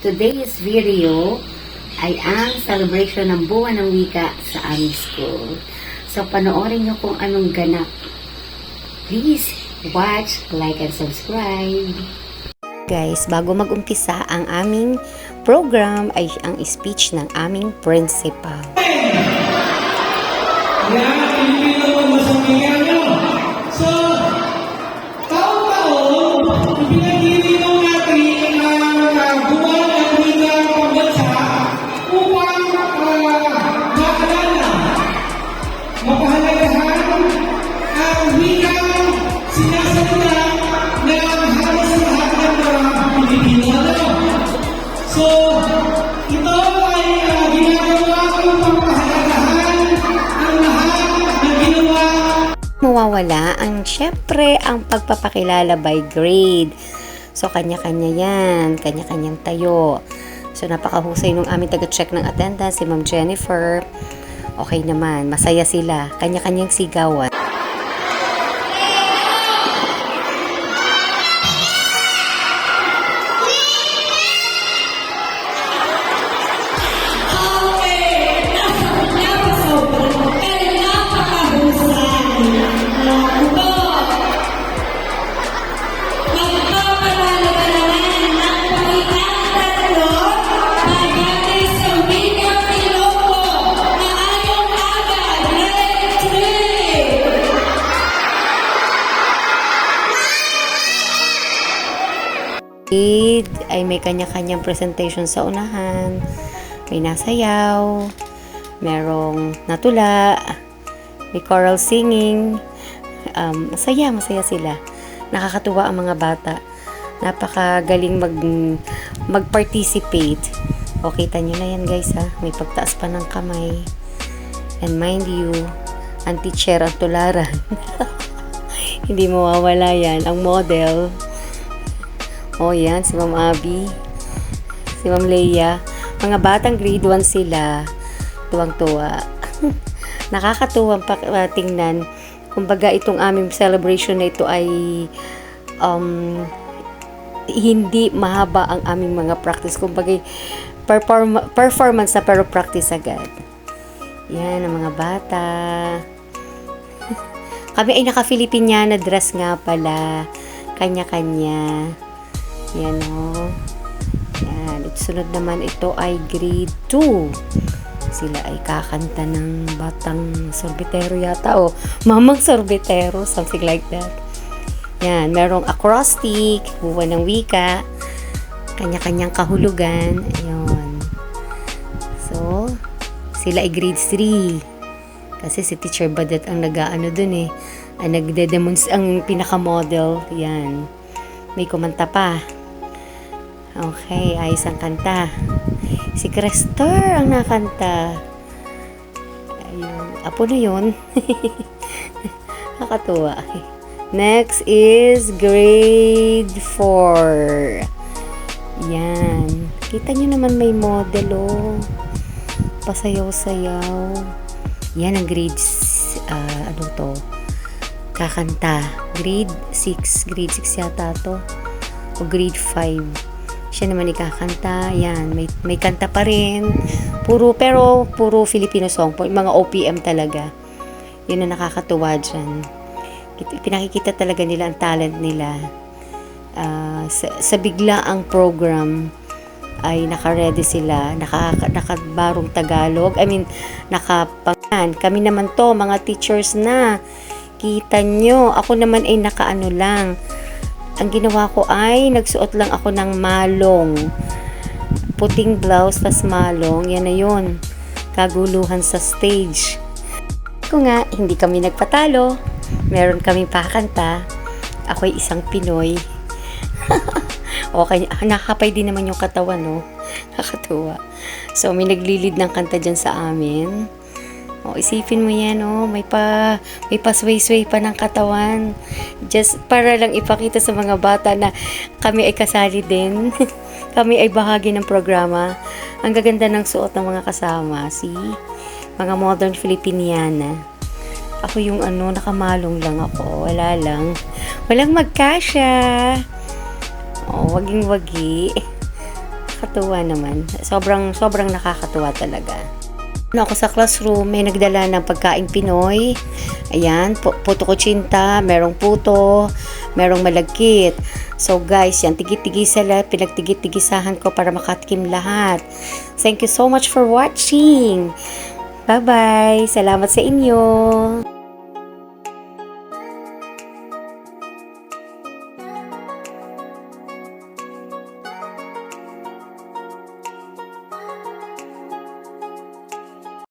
Today's video ay ang celebration ng buwan ng wika sa aming school. So, panoorin nyo kung anong ganap. Please watch, like, and subscribe. Guys, bago mag-umpisa ang aming program ay ang speech ng aming principal. Yan, Pilipino mo masabihan nyo. So, taon-taon, pinagdiriwang natin ang buwan ng wika pambansa upang maalala, mapahalagahan ang wikang sinasalita ng halos lahat ng mga Pilipino. So, ito ay ginagawa upang pahalagahan ang lahat ng ginawa. Mawawala ang syempre ang pagpapakilala by grade. So kanya-kanya yan, kanya-kanyang tayo. So napakahusay nung aming taga-check ng attendance, si Ma'am Jennifer. Okay naman, masaya sila, kanya-kanyang sigawan. Ay may kanya-kanyang presentation sa unahan, may nasayaw, merong natula, may choral singing, masaya sila. Nakakatuwa ang mga bata, napakagaling mag-participate. O kita nyo na yan guys ha, may pagtaas pa ng kamay. And mind you, ang teacher ang tularan. Hindi mawawala yan, ang model. Oh, yan, si Ma'am Abby, si Ma'am Leia. Mga batang grade 1 sila, tuwang-tuwa. Nakakatuwang tingnan. Kumbaga, itong aming celebration na ito ay hindi mahaba ang aming mga practice. Kumbaga, performance na pero practice agad. Yan, ang mga bata. Kami ay naka-Filipiniana dress nga pala. Kanya-kanya. Yan o. Yan. At sunod naman ito ay grade 2. Sila ay kakanta ng batang sorbetero yata o mamang sorbetero, something like that. Yan. Merong acrostic, buwan ng wika, kanya-kanyang kahulugan. Ayun. So, sila ay grade 3. Kasi si Teacher Badet ang nag-aano dun eh. Ang nagde-demonstrate, ang pinaka-model. Yan. May kumanta pa. Okay, ayos ang kanta. Si Crestor ang nakanta. Ayun. Apo na yun. Nakatuwa. Next is grade 4. Yan. Kita nyo naman may model oh. Pasayaw-sayaw. Yan ang grades, ano to? Kakanta. Grade 6. Grade 6 yata to. O grade 5. Siya naman ikakanta. Yan, may kanta pa rin. Pero puro Filipino song po. Mga OPM talaga. Yun ang nakakatuwa dyan. Pinakikita talaga nila ang talent nila. Sa biglaang program ay naka-ready sila. Nakabarong Tagalog. I mean, nakapangan. Kami naman to, mga teachers na. Kita nyo. Ako naman ay nakaano lang. Ang ginawa ko ay nagsuot lang ako ng malong. Puting blouse, tas malong. Yan na yun. Kaguluhan sa stage. Kung nga, hindi kami nagpatalo. Meron kaming pakanta. Ako'y isang Pinoy. Okay, nakakapay din naman yung katawan, no? Nakakatuwa. So, may naglilid ng kanta dyan sa amin. O, isipin mo yan, oh. May pasway-sway pa ng katawan. Just para lang ipakita sa mga bata na kami ay kasali din. Kami ay bahagi ng programa. Ang gaganda ng suot ng mga kasama. See? Mga modern Filipiniana. Ako yung nakamalong lang ako. Wala lang. Walang magkasya. Oh, waging-wagi. Nakakatuwa naman. Sobrang nakakatuwa talaga. Ako sa classroom, may nagdala ng pagkaing Pinoy. Ayan, puto kutsinta, merong puto, merong malagkit. So guys, yan, tigit-tigisan pinagtigit-tigisahan ko para makatikim lahat. Thank you so much for watching. Bye-bye. Salamat sa inyo.